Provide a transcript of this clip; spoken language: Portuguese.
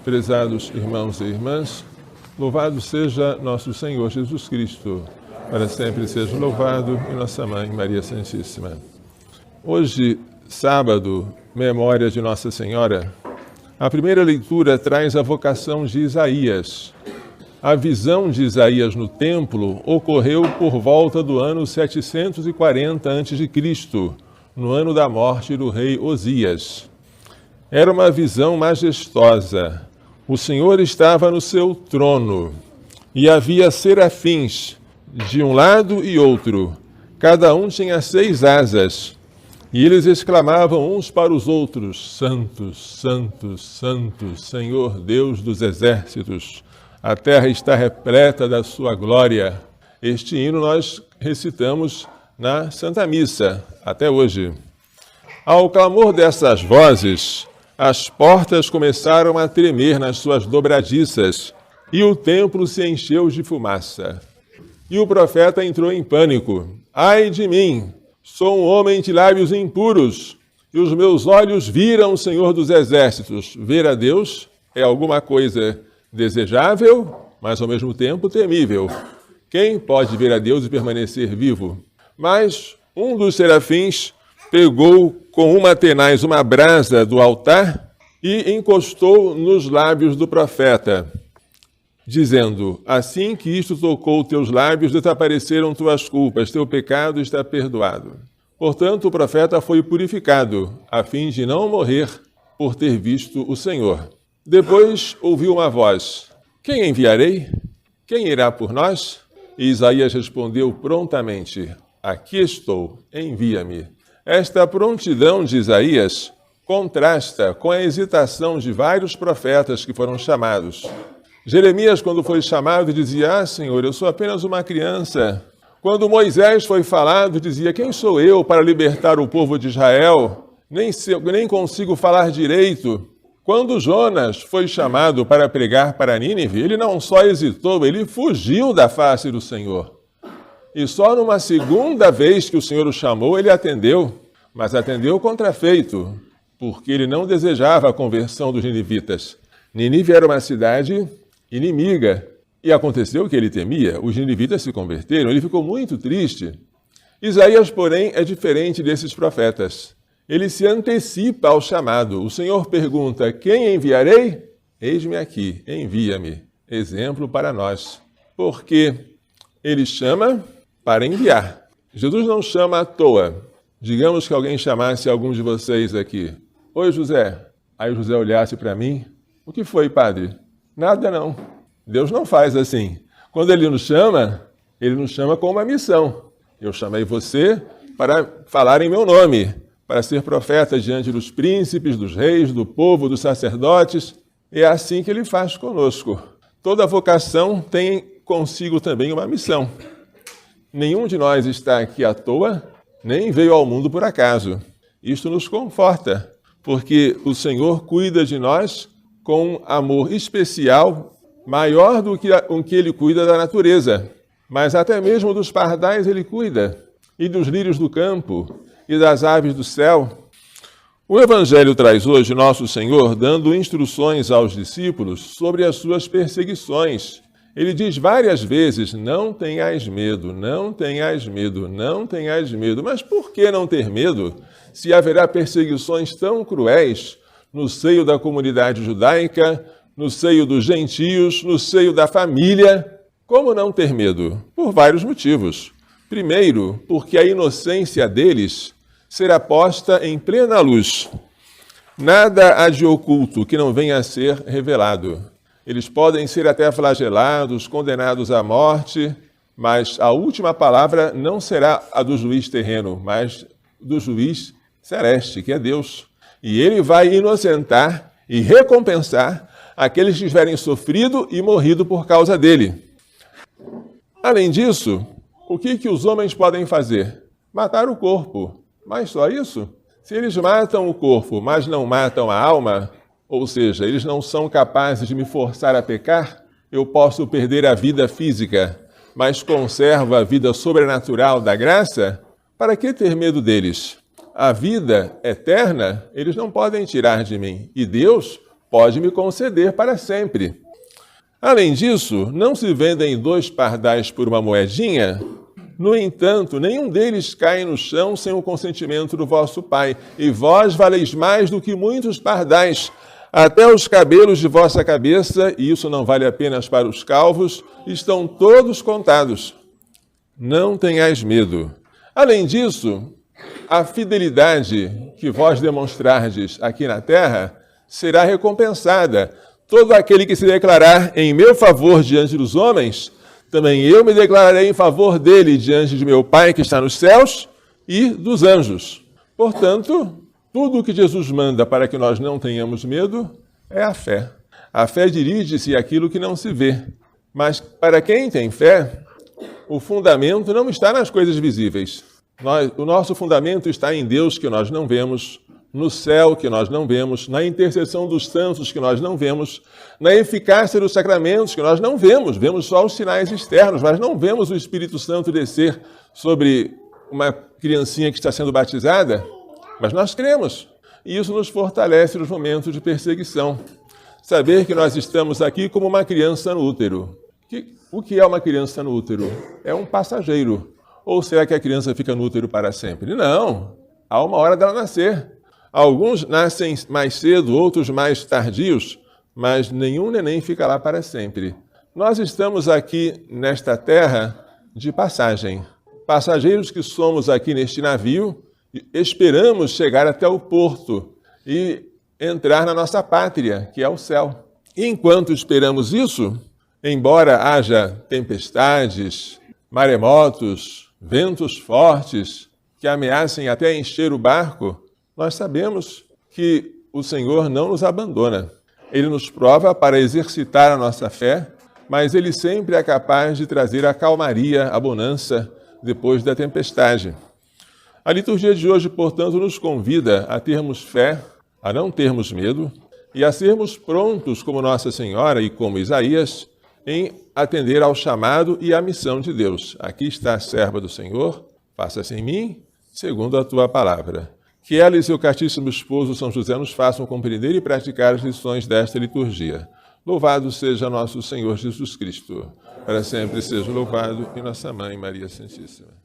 Prezados irmãos e irmãs, louvado seja nosso Senhor Jesus Cristo, para sempre seja louvado, e nossa Mãe Maria Santíssima. Hoje, sábado, memória de Nossa Senhora, a primeira leitura traz a vocação de Isaías. A visão de Isaías no templo ocorreu por volta do ano 740 a.C., no ano da morte do rei Osias. Era uma visão majestosa. O Senhor estava no seu trono e havia serafins de um lado e outro. Cada um tinha 6 asas. E eles exclamavam uns para os outros: Santos, Santos, Santos, Senhor Deus dos exércitos. A terra está repleta da sua glória. Este hino nós recitamos na Santa Missa, até hoje. Ao clamor dessas vozes, as portas começaram a tremer nas suas dobradiças, e o templo se encheu de fumaça. E o profeta entrou em pânico. Ai de mim! Sou um homem de lábios impuros, e os meus olhos viram o Senhor dos Exércitos. Ver a Deus é alguma coisa desejável, mas ao mesmo tempo temível. Quem pode ver a Deus e permanecer vivo? Mas um dos serafins pegou com uma tenaz uma brasa do altar e encostou nos lábios do profeta, dizendo: assim que isto tocou teus lábios, desapareceram tuas culpas, teu pecado está perdoado. Portanto, o profeta foi purificado, a fim de não morrer por ter visto o Senhor. Depois ouviu uma voz: quem enviarei? Quem irá por nós? E Isaías respondeu prontamente: aqui estou, envia-me. Esta prontidão de Isaías contrasta com a hesitação de vários profetas que foram chamados. Jeremias, quando foi chamado, dizia: Senhor, eu sou apenas uma criança. Quando Moisés foi falado, dizia: quem sou eu para libertar o povo de Israel? Nem consigo falar direito. Quando Jonas foi chamado para pregar para Nínive, ele não só hesitou, ele fugiu da face do Senhor. E só numa segunda vez que o Senhor o chamou, ele atendeu, mas atendeu contrafeito, porque ele não desejava a conversão dos ninivitas. Nínive era uma cidade inimiga, e aconteceu que ele temia. Os ninivitas se converteram, ele ficou muito triste. Isaías, porém, é diferente desses profetas. Ele se antecipa ao chamado. O Senhor pergunta: quem enviarei? Eis-me aqui, envia-me. Exemplo para nós. Porque ele chama para enviar. Jesus não chama à toa. Digamos que alguém chamasse algum de vocês aqui: oi, José. Aí José olhasse para mim: o que foi, padre? Nada não. Deus não faz assim. Quando ele nos chama com uma missão. Eu chamei você para falar em meu nome, para ser profeta diante dos príncipes, dos reis, do povo, dos sacerdotes. É assim que ele faz conosco. Toda vocação tem consigo também uma missão. Nenhum de nós está aqui à toa, nem veio ao mundo por acaso. Isto nos conforta, porque o Senhor cuida de nós com amor especial, maior do que o que ele cuida da natureza. Mas até mesmo dos pardais ele cuida, e dos lírios do campo, e das aves do céu. O Evangelho traz hoje Nosso Senhor dando instruções aos discípulos sobre as suas perseguições. Ele diz várias vezes: não tenhais medo, não tenhais medo, não tenhais medo. Mas por que não ter medo se haverá perseguições tão cruéis no seio da comunidade judaica, no seio dos gentios, no seio da família? Como não ter medo? Por vários motivos. Primeiro, porque a inocência deles será posta em plena luz. Nada há de oculto que não venha a ser revelado. Eles podem ser até flagelados, condenados à morte, mas a última palavra não será a do juiz terreno, mas do juiz celeste, que é Deus. E ele vai inocentar e recompensar aqueles que tiverem sofrido e morrido por causa dele. Além disso, o que os homens podem fazer? Matar o corpo. Mas só isso? Se eles matam o corpo, mas não matam a alma, ou seja, eles não são capazes de me forçar a pecar, eu posso perder a vida física, mas conservo a vida sobrenatural da graça? Para que ter medo deles? A vida eterna eles não podem tirar de mim, e Deus pode me conceder para sempre. Além disso, não se vendem 2 pardais por uma moedinha? No entanto, nenhum deles cai no chão sem o consentimento do vosso Pai, e vós valeis mais do que muitos pardais. Até os cabelos de vossa cabeça, e isso não vale apenas para os calvos, estão todos contados. Não tenhais medo. Além disso, a fidelidade que vós demonstrardes aqui na terra será recompensada. Todo aquele que se declarar em meu favor diante dos homens, também eu me declararei em favor dele diante de meu Pai que está nos céus e dos anjos. Portanto, tudo o que Jesus manda para que nós não tenhamos medo é a fé. A fé dirige-se àquilo que não se vê. Mas para quem tem fé, o fundamento não está nas coisas visíveis. O nosso fundamento está em Deus que nós não vemos, no céu que nós não vemos, na intercessão dos santos que nós não vemos, na eficácia dos sacramentos que nós não vemos. Vemos só os sinais externos, mas não vemos o Espírito Santo descer sobre uma criancinha que está sendo batizada, mas nós cremos. E isso nos fortalece nos momentos de perseguição. Saber que nós estamos aqui como uma criança no útero. O que é uma criança no útero? É um passageiro. Ou será que a criança fica no útero para sempre? Não, há uma hora dela nascer. Alguns nascem mais cedo, outros mais tardios, mas nenhum neném fica lá para sempre. Nós estamos aqui nesta terra de passagem. Passageiros que somos aqui neste navio, esperamos chegar até o porto e entrar na nossa pátria, que é o céu. E enquanto esperamos isso, embora haja tempestades, maremotos, ventos fortes que ameacem até encher o barco, nós sabemos que o Senhor não nos abandona. Ele nos prova para exercitar a nossa fé, mas Ele sempre é capaz de trazer a calmaria, a bonança depois da tempestade. A liturgia de hoje, portanto, nos convida a termos fé, a não termos medo e a sermos prontos como Nossa Senhora e como Isaías em atender ao chamado e à missão de Deus. Aqui está a serva do Senhor, faça-se em mim, segundo a tua palavra. Que ela e seu castíssimo esposo São José nos façam compreender e praticar as lições desta liturgia. Louvado seja nosso Senhor Jesus Cristo. Para sempre seja louvado e nossa Mãe Maria Santíssima.